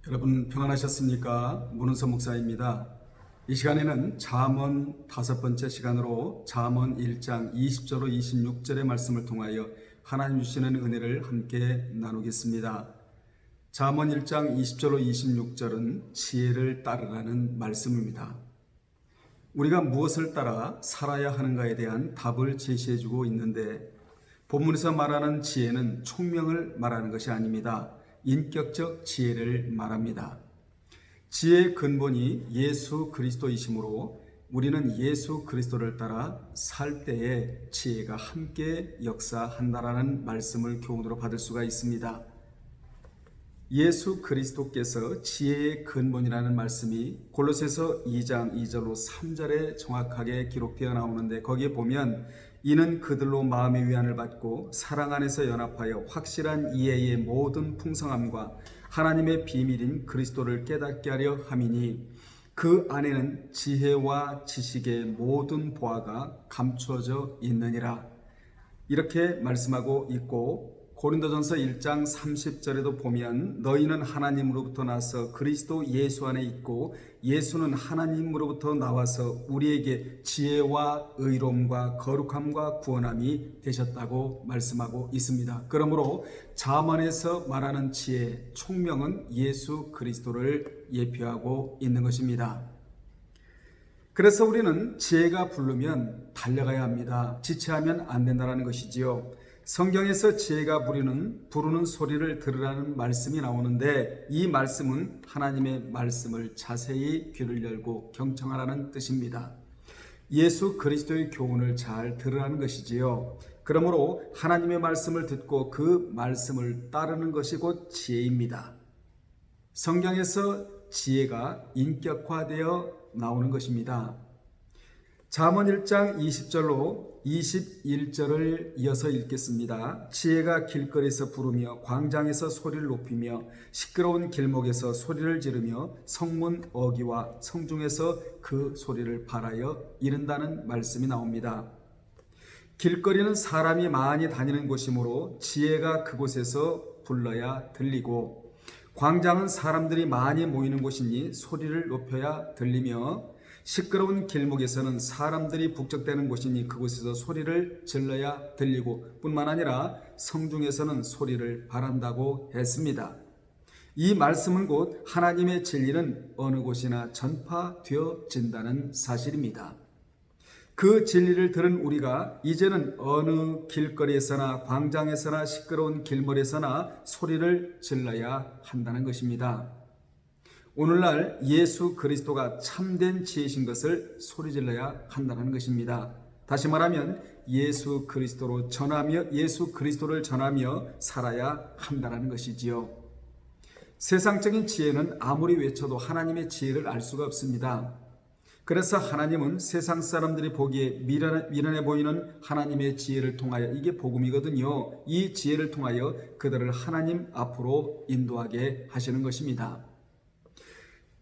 여러분 평안하셨습니까? 문은서 목사입니다. 이 시간에는 잠언 5번째 시간으로 잠언 1장 20절로 26절의 말씀을 통하여 하나님 주시는 은혜를 함께 나누겠습니다. 잠언 1장 20절로 26절은 지혜를 따르라는 말씀입니다. 우리가 무엇을 따라 살아야 하는가에 대한 답을 제시해주고 있는데, 본문에서 말하는 지혜는 총명을 말하는 것이 아닙니다. 인격적 지혜를 말합니다. 지혜의 근본이 예수 그리스도이시므로 우리는 예수 그리스도를 따라 살 때에 지혜가 함께 역사한다라는 말씀을 교훈으로 받을 수가 있습니다. 예수 그리스도께서 지혜의 근본이라는 말씀이 골로새서 2장 2절로 3절에 정확하게 기록되어 나오는데, 거기에 보면 이는 그들로 마음의 위안을 받고 사랑 안에서 연합하여 확실한 이해의 모든 풍성함과 하나님의 비밀인 그리스도를 깨닫게 하려 함이니 그 안에는 지혜와 지식의 모든 보화가 감추어져 있느니라. 이렇게 말씀하고 있고, 고린도전서 1장 30절에도 보면 너희는 하나님으로부터 나서 그리스도 예수 안에 있고 예수는 하나님으로부터 나와서 우리에게 지혜와 의로움과 거룩함과 구원함이 되셨다고 말씀하고 있습니다. 그러므로 잠언에서 말하는 지혜, 총명은 예수 그리스도를 예표하고 있는 것입니다. 그래서 우리는 지혜가 부르면 달려가야 합니다. 지체하면 안 된다는 것이지요. 성경에서 지혜가 부르는 소리를 들으라는 말씀이 나오는데, 이 말씀은 하나님의 말씀을 자세히 귀를 열고 경청하라는 뜻입니다. 예수 그리스도의 교훈을 잘 들으라는 것이지요. 그러므로 하나님의 말씀을 듣고 그 말씀을 따르는 것이 곧 지혜입니다. 성경에서 지혜가 인격화되어 나오는 것입니다. 잠언 1장 20절로 21절을 이어서 읽겠습니다. 지혜가 길거리에서 부르며 광장에서 소리를 높이며 시끄러운 길목에서 소리를 지르며 성문 어귀와 성중에서 그 소리를 발하여 이른다는 말씀이 나옵니다. 길거리는 사람이 많이 다니는 곳이므로 지혜가 그곳에서 불러야 들리고, 광장은 사람들이 많이 모이는 곳이니 소리를 높여야 들리며, 시끄러운 길목에서는 사람들이 북적대는 곳이니 그곳에서 소리를 질러야 들리고, 뿐만 아니라 성중에서는 소리를 발한다고 했습니다. 이 말씀은 곧 하나님의 진리는 어느 곳이나 전파되어진다는 사실입니다. 그 진리를 들은 우리가 이제는 어느 길거리에서나 광장에서나 시끄러운 길머리에서나 소리를 질러야 한다는 것입니다. 오늘날 예수 그리스도가 참된 지혜이신 것을 소리질러야 한다는 것입니다. 다시 말하면 예수 그리스도를 전하며 살아야 한다는 것이지요. 세상적인 지혜는 아무리 외쳐도 하나님의 지혜를 알 수가 없습니다. 그래서 하나님은 세상 사람들이 보기에 미련해 보이는 하나님의 지혜를 통하여, 이게 복음이거든요, 이 지혜를 통하여 그들을 하나님 앞으로 인도하게 하시는 것입니다.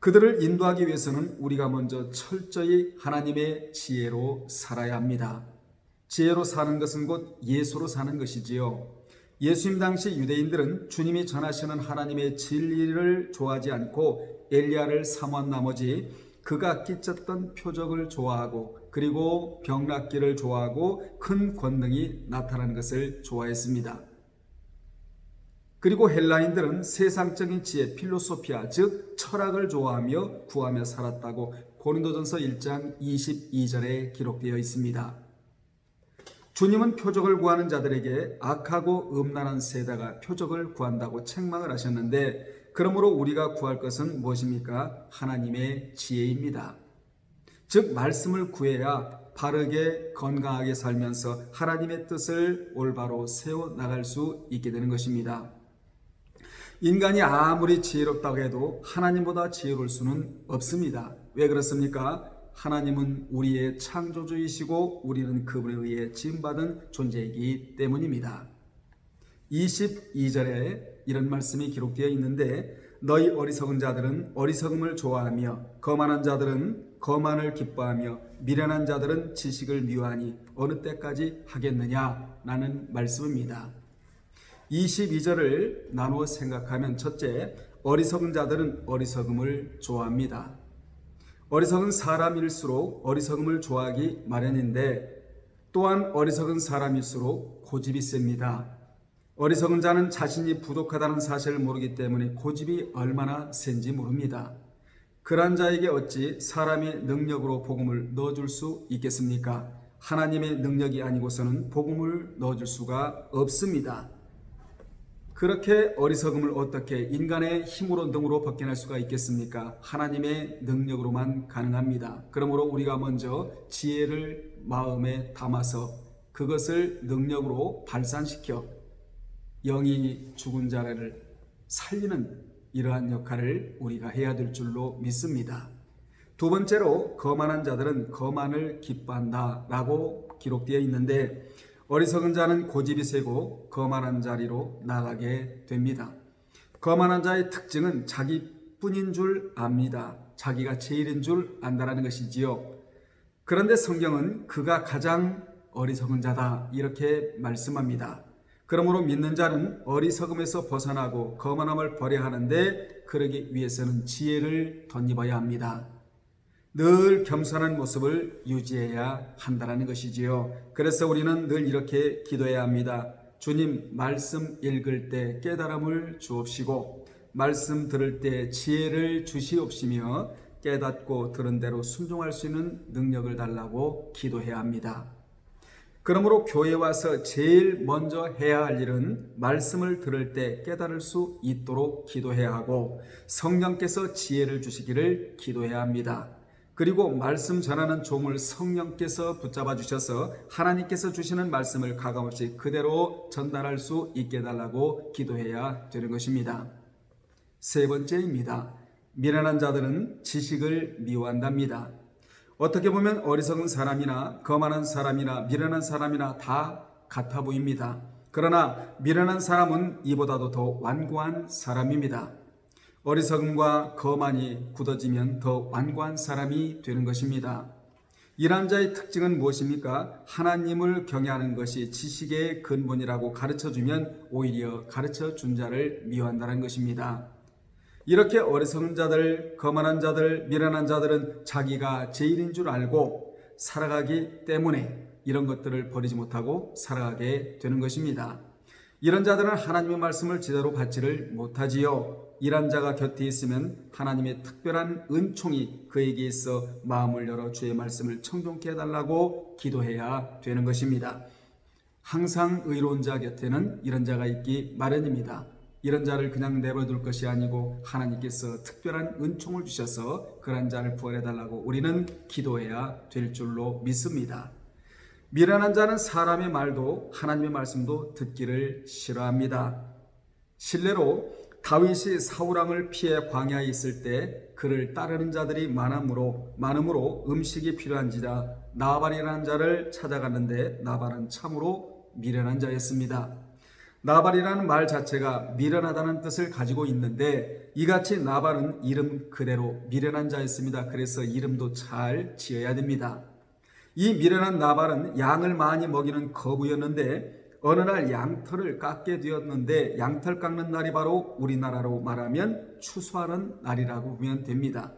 그들을 인도하기 위해서는 우리가 먼저 철저히 하나님의 지혜로 살아야 합니다. 지혜로 사는 것은 곧 예수로 사는 것이지요. 예수님 당시 유대인들은 주님이 전하시는 하나님의 진리를 좋아하지 않고 엘리야를 사모한 나머지 그가 끼쳤던 표적을 좋아하고, 그리고 병 낫기를 좋아하고 큰 권능이 나타나는 것을 좋아했습니다. 그리고 헬라인들은 세상적인 지혜, 필로소피아, 즉 철학을 좋아하며 구하며 살았다고 고린도전서 1장 22절에 기록되어 있습니다. 주님은 표적을 구하는 자들에게 악하고 음란한 세대가 표적을 구한다고 책망을 하셨는데, 그러므로 우리가 구할 것은 무엇입니까? 하나님의 지혜입니다. 즉 말씀을 구해야 바르게 건강하게 살면서 하나님의 뜻을 올바로 세워나갈 수 있게 되는 것입니다. 인간이 아무리 지혜롭다고 해도 하나님보다 지혜로울 수는 없습니다. 왜 그렇습니까? 하나님은 우리의 창조주이시고 우리는 그분에 의해 지음받은 존재이기 때문입니다. 22절에 이런 말씀이 기록되어 있는데, 너희 어리석은 자들은 어리석음을 좋아하며 거만한 자들은 거만을 기뻐하며 미련한 자들은 지식을 미워하니 어느 때까지 하겠느냐 라는 말씀입니다. 22절을 나누어 생각하면, 첫째, 어리석은 자들은 어리석음을 좋아합니다. 어리석은 사람일수록 어리석음을 좋아하기 마련인데 또한 어리석은 사람일수록 고집이 셉니다. 어리석은 자는 자신이 부족하다는 사실을 모르기 때문에 고집이 얼마나 센지 모릅니다. 그러한 자에게 어찌 사람의 능력으로 복음을 넣어줄 수 있겠습니까? 하나님의 능력이 아니고서는 복음을 넣어줄 수가 없습니다. 그렇게 어리석음을 어떻게 인간의 힘으로 능으로 벗겨낼 수가 있겠습니까? 하나님의 능력으로만 가능합니다. 그러므로 우리가 먼저 지혜를 마음에 담아서 그것을 능력으로 발산시켜 영이 죽은 자를 살리는 이러한 역할을 우리가 해야 될 줄로 믿습니다. 두 번째로 거만한 자들은 거만을 기뻐한다 라고 기록되어 있는데 어리석은 자는 고집이 세고 거만한 자리로 나가게 됩니다. 거만한 자의 특징은 자기뿐인 줄 압니다. 자기가 제일인 줄 안다라는 것이지요. 그런데 성경은 그가 가장 어리석은 자다 이렇게 말씀합니다. 그러므로 믿는 자는 어리석음에서 벗어나고 거만함을 버려야 하는데 그러기 위해서는 지혜를 덧입어야 합니다. 늘 겸손한 모습을 유지해야 한다는 것이지요. 그래서 우리는 늘 이렇게 기도해야 합니다. 주님, 말씀 읽을 때 깨달음을 주옵시고 말씀 들을 때 지혜를 주시옵시며 깨닫고 들은 대로 순종할 수 있는 능력을 달라고 기도해야 합니다. 그러므로 교회에 와서 제일 먼저 해야 할 일은 말씀을 들을 때 깨달을 수 있도록 기도해야 하고 성령께서 지혜를 주시기를 기도해야 합니다. 그리고 말씀 전하는 종을 성령께서 붙잡아 주셔서 하나님께서 주시는 말씀을 가감없이 그대로 전달할 수 있게 해달라고 기도해야 되는 것입니다. 세 번째입니다. 미련한 자들은 지식을 미워한답니다. 어떻게 보면 어리석은 사람이나 거만한 사람이나 미련한 사람이나 다 같아 보입니다. 그러나 미련한 사람은 이보다도 더 완고한 사람입니다. 어리석음과 거만이 굳어지면 더 완고한 사람이 되는 것입니다. 이러한 자의 특징은 무엇입니까? 하나님을 경외하는 것이 지식의 근본이라고 가르쳐주면 오히려 가르쳐준 자를 미워한다는 것입니다. 이렇게 어리석은 자들, 거만한 자들, 미련한 자들은 자기가 제일인 줄 알고 살아가기 때문에 이런 것들을 버리지 못하고 살아가게 되는 것입니다. 이런 자들은 하나님의 말씀을 제대로 받지를 못하지요. 이런 자가 곁에 있으면 하나님의 특별한 은총이 그에게 있어 마음을 열어 주의 말씀을 청종케 해달라고 기도해야 되는 것입니다. 항상 의로운 자 곁에는 이런 자가 있기 마련입니다. 이런 자를 그냥 내버려둘 것이 아니고 하나님께서 특별한 은총을 주셔서 그런 자를 부활해달라고 우리는 기도해야 될 줄로 믿습니다. 미련한 자는 사람의 말도 하나님의 말씀도 듣기를 싫어합니다. 실례로 다윗이 사울왕을 피해 광야에 있을 때 그를 따르는 자들이 많음으로 음식이 필요한지라 나발이라는 자를 찾아갔는데 나발은 참으로 미련한 자였습니다. 나발이라는 말 자체가 미련하다는 뜻을 가지고 있는데 이같이 나발은 이름 그대로 미련한 자였습니다. 그래서 이름도 잘 지어야 됩니다. 이 미련한 나발은 양을 많이 먹이는 거부였는데 어느 날 양털을 깎게 되었는데 양털 깎는 날이 바로 우리나라로 말하면 추수하는 날이라고 보면 됩니다.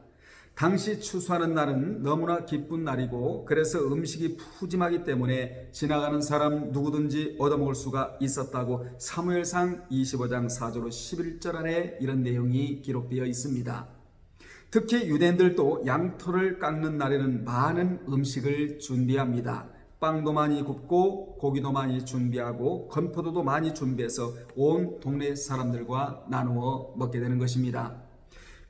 당시 추수하는 날은 너무나 기쁜 날이고 그래서 음식이 푸짐하기 때문에 지나가는 사람 누구든지 얻어먹을 수가 있었다고 사무엘상 25장 4절로 11절 안에 이런 내용이 기록되어 있습니다. 특히 유대인들도 양털을 깎는 날에는 많은 음식을 준비합니다. 빵도 많이 굽고 고기도 많이 준비하고 건포도도 많이 준비해서 온 동네 사람들과 나누어 먹게 되는 것입니다.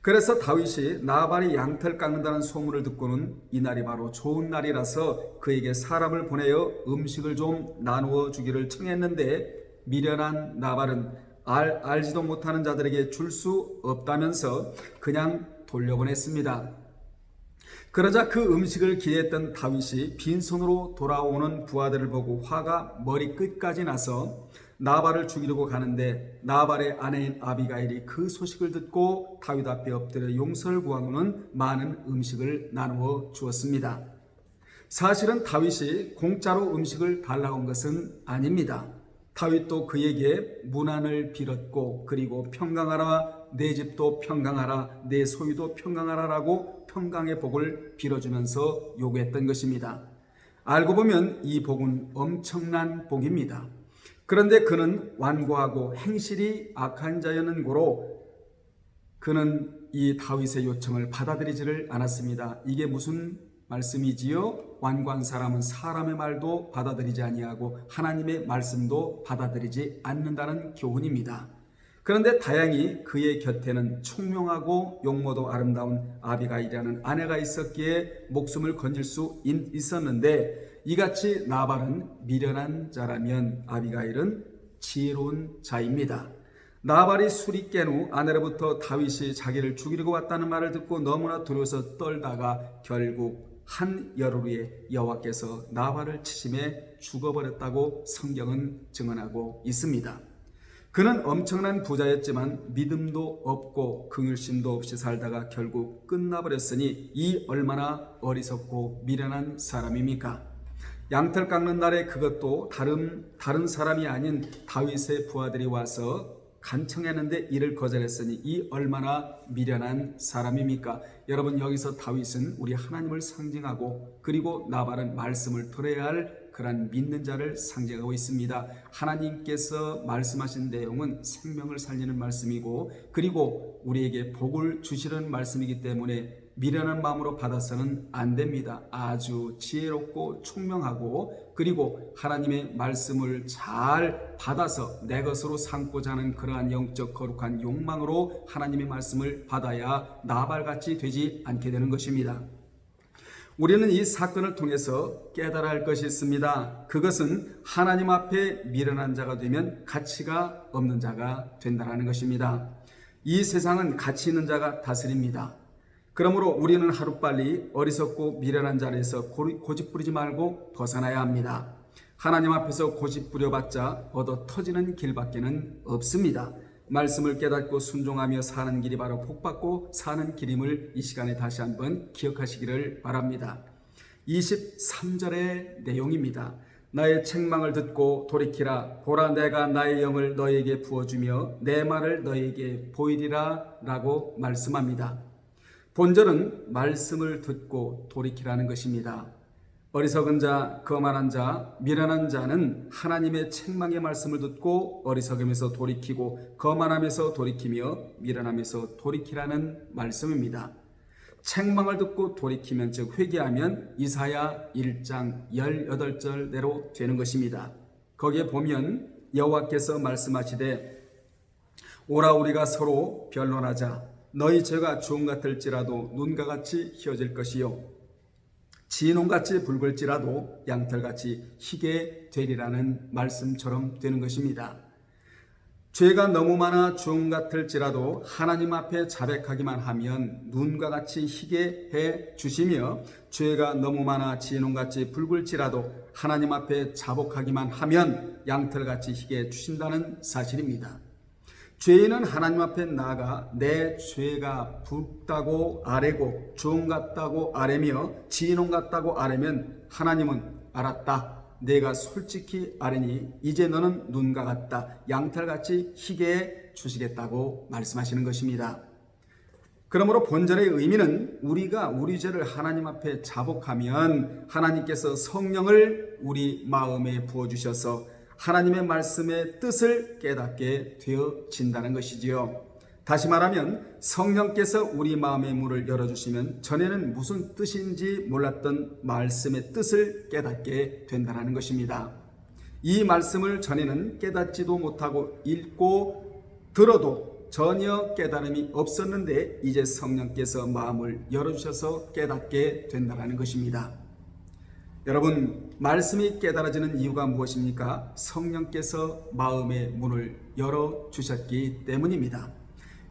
그래서 다윗이 나발이 양털 깎는다는 소문을 듣고는 이날이 바로 좋은 날이라서 그에게 사람을 보내어 음식을 좀 나누어 주기를 청했는데 미련한 나발은 알지도 못하는 자들에게 줄 수 없다면서 그냥 돌려보냈습니다. 그러자 그 음식을 기대했던 다윗이 빈손으로 돌아오는 부하들을 보고 화가 머리끝까지 나서 나발을 죽이려고 가는데 나발의 아내인 아비가일이 그 소식을 듣고 다윗 앞에 엎드려 용서를 구하고는 많은 음식을 나누어 주었습니다. 사실은 다윗이 공짜로 음식을 달라고 한 것은 아닙니다. 다윗도 그에게 문안을 빌었고 그리고 평강하라, 내 집도 평강하라, 내 소유도 평강하라라고 평강의 복을 빌어주면서 요구했던 것입니다. 알고 보면 이 복은 엄청난 복입니다. 그런데 그는 완고하고 행실이 악한 자였는 고로 그는 이 다윗의 요청을 받아들이지를 않았습니다. 이게 무슨 말씀이지요? 완고한 사람은 사람의 말도 받아들이지 아니하고 하나님의 말씀도 받아들이지 않는다는 교훈입니다. 그런데 다행히 그의 곁에는 총명하고 용모도 아름다운 아비가일이라는 아내가 있었기에 목숨을 건질 수 있었는데, 이같이 나발은 미련한 자라면 아비가일은 지혜로운 자입니다. 나발이 술이 깬 후 아내로부터 다윗이 자기를 죽이려고 왔다는 말을 듣고 너무나 두려워서 떨다가 결국 한 열흘 후에 여호와께서 나발을 치심해 죽어버렸다고 성경은 증언하고 있습니다. 그는 엄청난 부자였지만 믿음도 없고 긍휼심도 없이 살다가 결국 끝나버렸으니 이 얼마나 어리석고 미련한 사람입니까? 양털 깎는 날에 그것도 다른 사람이 아닌 다윗의 부하들이 와서 간청했는데 이를 거절했으니 이 얼마나 미련한 사람입니까? 여러분, 여기서 다윗은 우리 하나님을 상징하고 그리고 나발은 말씀을 들어야 할 그런 믿는 자를 상징하고 있습니다. 하나님께서 말씀하신 내용은 생명을 살리는 말씀이고 그리고 우리에게 복을 주시는 말씀이기 때문에 미련한 마음으로 받아서는 안 됩니다. 아주 지혜롭고 총명하고 그리고 하나님의 말씀을 잘 받아서 내 것으로 삼고자 하는 그러한 영적 거룩한 욕망으로 하나님의 말씀을 받아야 나발같이 되지 않게 되는 것입니다. 우리는 이 사건을 통해서 깨달아야 할 것이 있습니다. 그것은 하나님 앞에 미련한 자가 되면 가치가 없는 자가 된다는 것입니다. 이 세상은 가치 있는 자가 다스립니다. 그러므로 우리는 하루빨리 어리석고 미련한 자리에서 고집 부리지 말고 벗어나야 합니다. 하나님 앞에서 고집 부려봤자 얻어 터지는 길밖에는 없습니다. 말씀을 깨닫고 순종하며 사는 길이 바로 복받고 사는 길임을 이 시간에 다시 한번 기억하시기를 바랍니다. 23절의 내용입니다. 나의 책망을 듣고 돌이키라. 보라, 내가 나의 영을 너에게 부어주며 내 말을 너에게 보이리라 라고 말씀합니다. 본절은 말씀을 듣고 돌이키라는 것입니다. 어리석은 자, 거만한 자, 미련한 자는 하나님의 책망의 말씀을 듣고 어리석음에서 돌이키고 거만함에서 돌이키며 미련함에서 돌이키라는 말씀입니다. 책망을 듣고 돌이키면 즉 회개하면 이사야 1장 18절대로 되는 것입니다. 거기에 보면 여호와께서 말씀하시되 오라 우리가 서로 변론하자. 너희 죄가 주홍 같을지라도 눈과 같이 희어질 것이요 진홍같이 붉을지라도 양털같이 희게 되리라는 말씀처럼 되는 것입니다. 죄가 너무 많아 주홍 같을지라도 하나님 앞에 자백하기만 하면 눈과 같이 희게 해 주시며 죄가 너무 많아 진홍같이 붉을지라도 하나님 앞에 자복하기만 하면 양털같이 희게 해 주신다는 사실입니다. 죄인은 하나님 앞에 나아가 내 죄가 붉다고 아뢰고 주홍 같다고 아뢰며 진홍 같다고 아뢰면 하나님은 알았다. 내가 솔직히 아뢰니 이제 너는 눈과 같다. 양털같이 희게 해 주시겠다고 말씀하시는 것입니다. 그러므로 본절의 의미는 우리가 우리 죄를 하나님 앞에 자복하면 하나님께서 성령을 우리 마음에 부어주셔서 하나님의 말씀의 뜻을 깨닫게 되어진다는 것이지요. 다시 말하면 성령께서 우리 마음의 문을 열어주시면 전에는 무슨 뜻인지 몰랐던 말씀의 뜻을 깨닫게 된다는 것입니다. 이 말씀을 전에는 깨닫지도 못하고 읽고 들어도 전혀 깨달음이 없었는데 이제 성령께서 마음을 열어주셔서 깨닫게 된다는 것입니다. 여러분, 말씀이 깨달아지는 이유가 무엇입니까? 성령께서 마음의 문을 열어주셨기 때문입니다.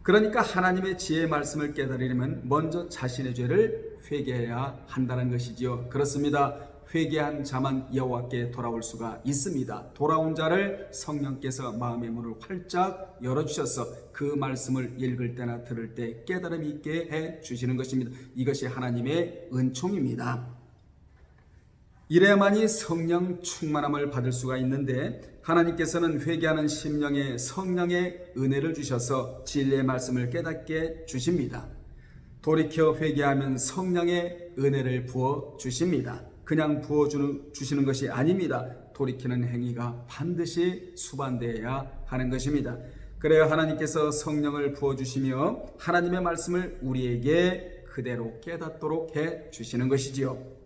그러니까 하나님의 지혜의 말씀을 깨달으려면 먼저 자신의 죄를 회개해야 한다는 것이지요. 그렇습니다. 회개한 자만 여호와께 돌아올 수가 있습니다. 돌아온 자를 성령께서 마음의 문을 활짝 열어주셔서 그 말씀을 읽을 때나 들을 때 깨달음 있게 해주시는 것입니다. 이것이 하나님의 은총입니다. 이래야만이 성령 충만함을 받을 수가 있는데, 하나님께서는 회개하는 심령에 성령의 은혜를 주셔서 진리의 말씀을 깨닫게 주십니다. 돌이켜 회개하면 성령의 은혜를 부어 주십니다. 그냥 부어 주시는 것이 아닙니다. 돌이키는 행위가 반드시 수반되어야 하는 것입니다. 그래야 하나님께서 성령을 부어 주시며 하나님의 말씀을 우리에게 그대로 깨닫도록 해 주시는 것이지요.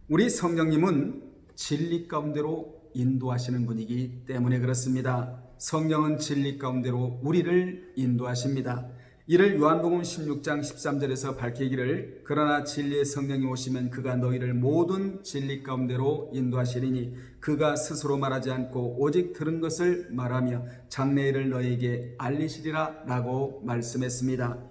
우리 성령님은 진리 가운데로 인도하시는 분이기 때문에 그렇습니다. 성령은 진리 가운데로 우리를 인도하십니다. 이를 요한복음 16장 13절에서 밝히기를, 그러나 진리의 성령이 오시면 그가 너희를 모든 진리 가운데로 인도하시리니 그가 스스로 말하지 않고 오직 들은 것을 말하며 장래일을 너희에게 알리시리라 라고 말씀했습니다.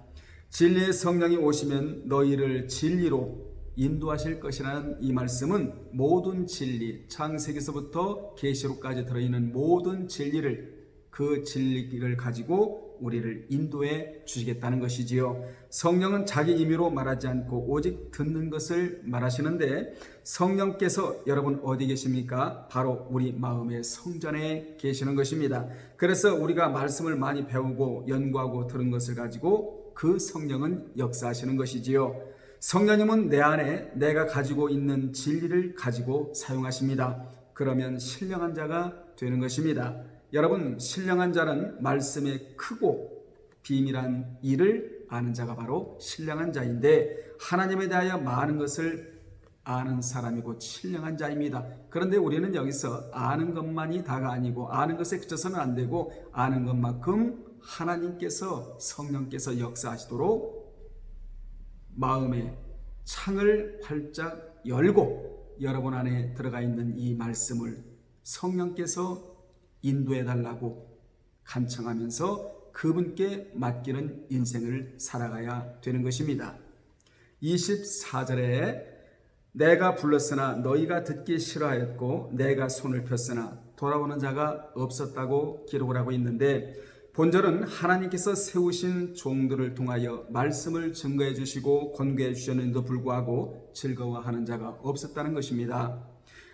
진리의 성령이 오시면 너희를 진리로 인도하실 것이라는 이 말씀은 모든 진리, 창세기서부터 계시록까지 들어있는 모든 진리를, 그 진리를 가지고 우리를 인도해 주시겠다는 것이지요. 성령은 자기 임의로 말하지 않고 오직 듣는 것을 말하시는데, 성령께서 여러분 어디 계십니까? 바로 우리 마음의 성전에 계시는 것입니다. 그래서 우리가 말씀을 많이 배우고 연구하고 들은 것을 가지고 그 성령은 역사하시는 것이지요. 성령님은 내 안에 내가 가지고 있는 진리를 가지고 사용하십니다. 그러면 신령한 자가 되는 것입니다. 여러분, 신령한 자는 말씀의 크고 비밀한 일을 아는 자가 바로 신령한 자인데, 하나님에 대하여 많은 것을 아는 사람이 곧 신령한 자입니다. 그런데 우리는 여기서 아는 것만이 다가 아니고 아는 것에 그쳐서는 안 되고, 아는 것만큼 하나님께서, 성령께서 역사하시도록 마음의 창을 활짝 열고 여러분 안에 들어가 있는 이 말씀을 성령께서 인도해 달라고 간청하면서 그분께 맡기는 인생을 살아가야 되는 것입니다. 24절에 내가 불렀으나 너희가 듣기 싫어하였고 내가 손을 폈으나 돌아오는 자가 없었다고 기록을 하고 있는데, 본절은 하나님께서 세우신 종들을 통하여 말씀을 증거해 주시고 권고해 주셨는데도 불구하고 즐거워하는 자가 없었다는 것입니다.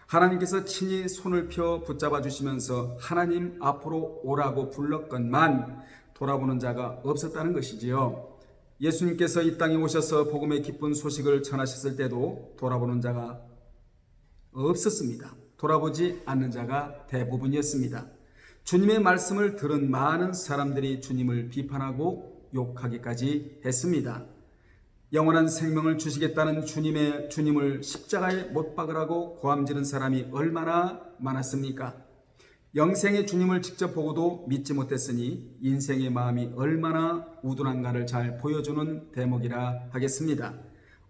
하나님께서 친히 손을 펴 붙잡아 주시면서 하나님 앞으로 오라고 불렀건만 돌아보는 자가 없었다는 것이지요. 예수님께서 이 땅에 오셔서 복음의 기쁜 소식을 전하셨을 때도 돌아보는 자가 없었습니다. 돌아보지 않는 자가 대부분이었습니다. 주님의 말씀을 들은 많은 사람들이 주님을 비판하고 욕하기까지 했습니다. 영원한 생명을 주시겠다는 주님을 십자가에 못 박으라고 고함지른 사람이 얼마나 많았습니까? 영생의 주님을 직접 보고도 믿지 못했으니 인생의 마음이 얼마나 우둔한가를 잘 보여주는 대목이라 하겠습니다.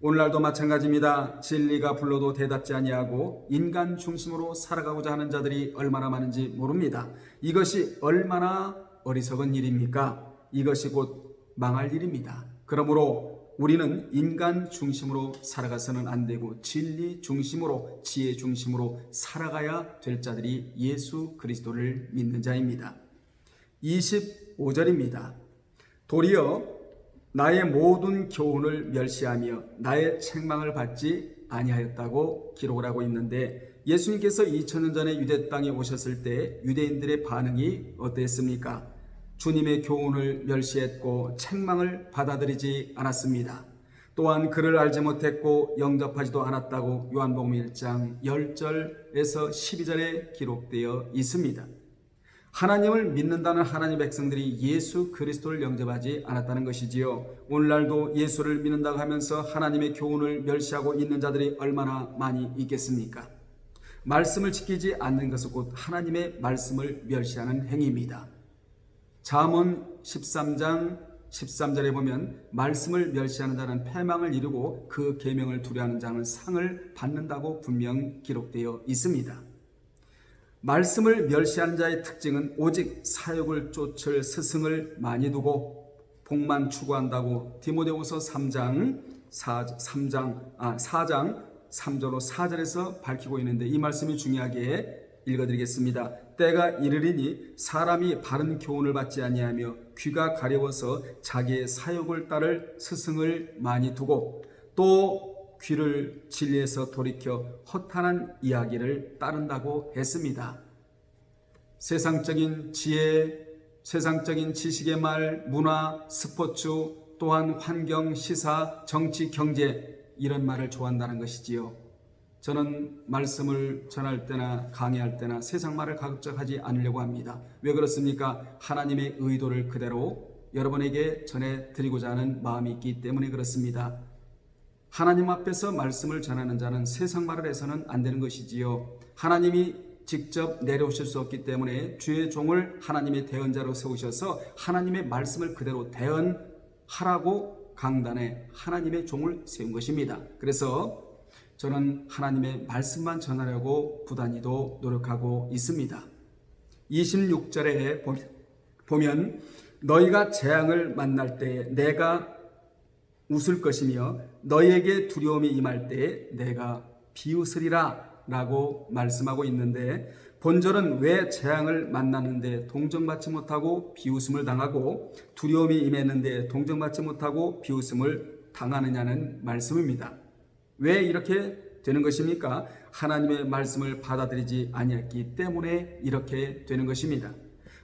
오늘날도 마찬가지입니다. 진리가 불러도 대답지 아니하고 인간 중심으로 살아가고자 하는 자들이 얼마나 많은지 모릅니다. 이것이 얼마나 어리석은 일입니까? 이것이 곧 망할 일입니다. 그러므로 우리는 인간 중심으로 살아가서는 안 되고 진리 중심으로, 지혜 중심으로 살아가야 될 자들이 예수 그리스도를 믿는 자입니다. 25절입니다. 도리어 나의 모든 교훈을 멸시하며 나의 책망을 받지 아니하였다고 기록을 하고 있는데, 예수님께서 2000년 전에 유대 땅에 오셨을 때 유대인들의 반응이 어땠습니까? 주님의 교훈을 멸시했고 책망을 받아들이지 않았습니다. 또한 그를 알지 못했고 영접하지도 않았다고 요한복음 1장 10절에서 12절에 기록되어 있습니다. 하나님을 믿는다는 하나님의 백성들이 예수 그리스도를 영접하지 않았다는 것이지요. 오늘날도 예수를 믿는다고 하면서 하나님의 교훈을 멸시하고 있는 자들이 얼마나 많이 있겠습니까? 말씀을 지키지 않는 것은 곧 하나님의 말씀을 멸시하는 행위입니다. 잠언 13장 13절에 보면 말씀을 멸시하는 자는 패망을 이루고 그 계명을 두려워하는 자는 상을 받는다고 분명 기록되어 있습니다. 말씀을 멸시하는 자의 특징은 오직 사욕을 쫓을 스승을 많이 두고 복만 추구한다고 디모데후서 4장 3절로 4절에서 밝히고 있는데, 이 말씀이 중요하게 읽어드리겠습니다. 때가 이르리니 사람이 바른 교훈을 받지 아니하며 귀가 가려워서 자기의 사욕을 따를 스승을 많이 두고 또 귀를 진리에서 돌이켜 허탄한 이야기를 따른다고 했습니다. 세상적인 지혜, 세상적인 지식의 말, 문화, 스포츠, 또한 환경, 시사, 정치, 경제 이런 말을 좋아한다는 것이지요. 저는 말씀을 전할 때나 강의할 때나 세상 말을 가급적 하지 않으려고 합니다. 왜 그렇습니까? 하나님의 의도를 그대로 여러분에게 전해드리고자 하는 마음이 있기 때문에 그렇습니다. 하나님 앞에서 말씀을 전하는 자는 세상 말을 해서는 안 되는 것이지요. 하나님이 직접 내려오실 수 없기 때문에 주의 종을 하나님의 대언자로 세우셔서 하나님의 말씀을 그대로 대언하라고 강단에 하나님의 종을 세운 것입니다. 그래서 저는 하나님의 말씀만 전하려고 부단히도 노력하고 있습니다. 26절에 보면 너희가 재앙을 만날 때에 내가 웃을 것이며 너희에게 두려움이 임할 때에 내가 비웃으리라 라고 말씀하고 있는데, 본절은 왜 재앙을 만났는데 동정받지 못하고 비웃음을 당하고 두려움이 임했는데 동정받지 못하고 비웃음을 당하느냐는 말씀입니다. 왜 이렇게 되는 것입니까? 하나님의 말씀을 받아들이지 아니했기 때문에 이렇게 되는 것입니다.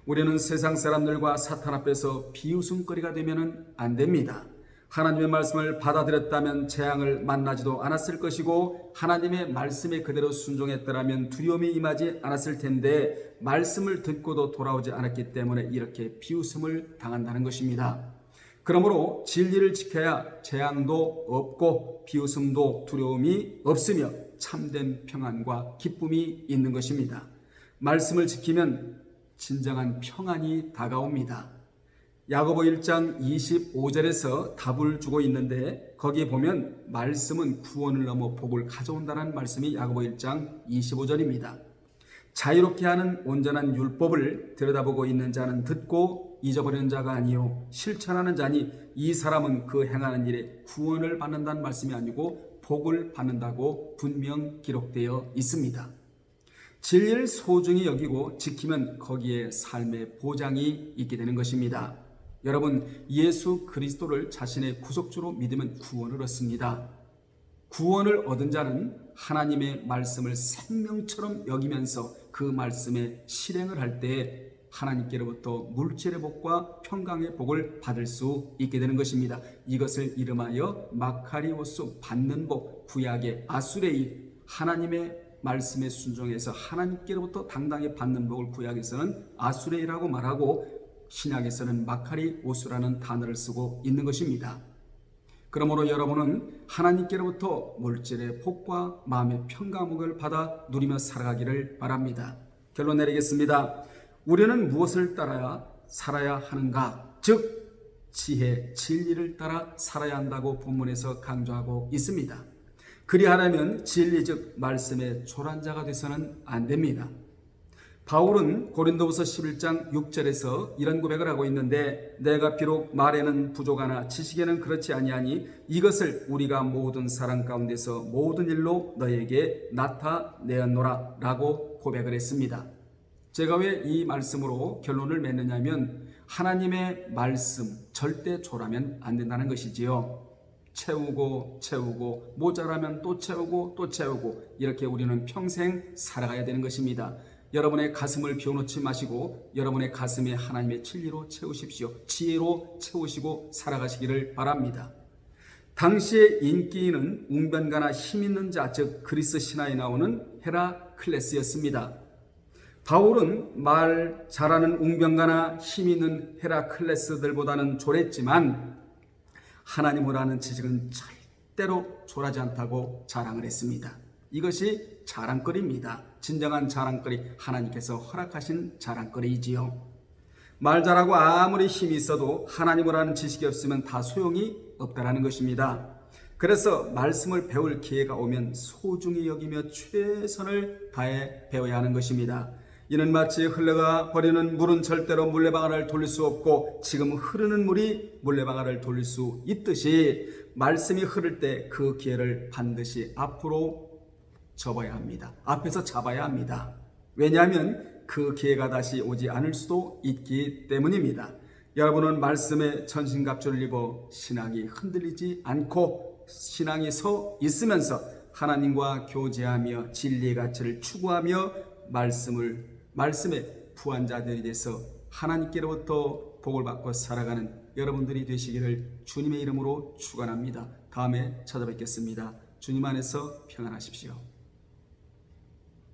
우리는 세상 사람들과 사탄 앞에서 비웃음거리가 되면 안 됩니다. 하나님의 말씀을 받아들였다면 재앙을 만나지도 않았을 것이고, 하나님의 말씀에 그대로 순종했더라면 두려움이 임하지 않았을 텐데 말씀을 듣고도 돌아오지 않았기 때문에 이렇게 비웃음을 당한다는 것입니다. 그러므로 진리를 지켜야 재앙도 없고 비웃음도 두려움이 없으며 참된 평안과 기쁨이 있는 것입니다. 말씀을 지키면 진정한 평안이 다가옵니다. 야고보 1장 25절에서 답을 주고 있는데, 거기에 보면 말씀은 구원을 넘어 복을 가져온다는 말씀이 야고보 1장 25절입니다. 자유롭게 하는 온전한 율법을 들여다보고 있는 자는 듣고 잊어버리는 자가 아니요 실천하는 자니 이 사람은 그 행하는 일에 구원을 받는다는 말씀이 아니고 복을 받는다고 분명 기록되어 있습니다. 진리를 소중히 여기고 지키면 거기에 삶의 보장이 있게 되는 것입니다. 여러분, 예수 그리스도를 자신의 구속주로 믿으면 구원을 얻습니다. 구원을 얻은 자는 하나님의 말씀을 생명처럼 여기면서 그 말씀에 실행을 할 때 하나님께로부터 물질의 복과 평강의 복을 받을 수 있게 되는 것입니다. 이것을 이름하여 마카리오스 받는 복, 구약의 아수레이, 하나님의 말씀에 순종해서 하나님께로부터 당당히 받는 복을 구약에서는 아수레이라고 말하고 신약에서는 마카리오스라는 단어를 쓰고 있는 것입니다. 그러므로 여러분은 하나님께로부터 물질의 복과 마음의 평강을 받아 누리며 살아가기를 바랍니다. 결론 내리겠습니다. 우리는 무엇을 따라야 살아야 하는가? 즉 지혜, 진리를 따라 살아야 한다고 본문에서 강조하고 있습니다. 그리하려면 진리 즉 말씀의 조란자가 돼서는 안 됩니다. 바울은 고린도후서 11장 6절에서 이런 고백을 하고 있는데, 내가 비록 말에는 부족하나 지식에는 그렇지 아니하니 이것을 우리가 모든 사람 가운데서 모든 일로 너에게 나타내었노라 라고 고백을 했습니다. 제가 왜 이 말씀으로 결론을 맺느냐면, 하나님의 말씀 절대 조라면 안 된다는 것이지요. 채우고 채우고 모자라면 또 채우고 또 채우고 이렇게 우리는 평생 살아가야 되는 것입니다. 여러분의 가슴을 비워놓지 마시고 여러분의 가슴에 하나님의 진리로 채우십시오. 지혜로 채우시고 살아가시기를 바랍니다. 당시의 인기인은 웅변가나 힘있는 자, 즉 그리스 신화에 나오는 헤라클레스였습니다. 바울은 말 잘하는 웅변가나 힘있는 헤라클레스들보다는 졸했지만 하나님을 아는 지식은 절대로 졸하지 않다고 자랑을 했습니다. 이것이 자랑거리입니다. 진정한 자랑거리, 하나님께서 허락하신 자랑거리이지요. 말 잘하고 아무리 힘이 있어도 하나님을 아는 지식이 없으면 다 소용이 없다라는 것입니다. 그래서 말씀을 배울 기회가 오면 소중히 여기며 최선을 다해 배워야 하는 것입니다. 이는 마치 흘러가 버리는 물은 절대로 물레방아를 돌릴 수 없고 지금 흐르는 물이 물레방아를 돌릴 수 있듯이 말씀이 흐를 때 그 기회를 반드시 앞으로 접어야 합니다. 앞에서 잡아야 합니다. 왜냐하면 그 기회가 다시 오지 않을 수도 있기 때문입니다. 여러분은 말씀에 전신갑주를 입어 신앙이 흔들리지 않고 신앙이 서 있으면서 하나님과 교제하며 진리의 가치를 추구하며 말씀의 부한 자들이 돼서 하나님께로부터 복을 받고 살아가는 여러분들이 되시기를 주님의 이름으로 축원합니다. 다음에 찾아뵙겠습니다. 주님 안에서 평안하십시오.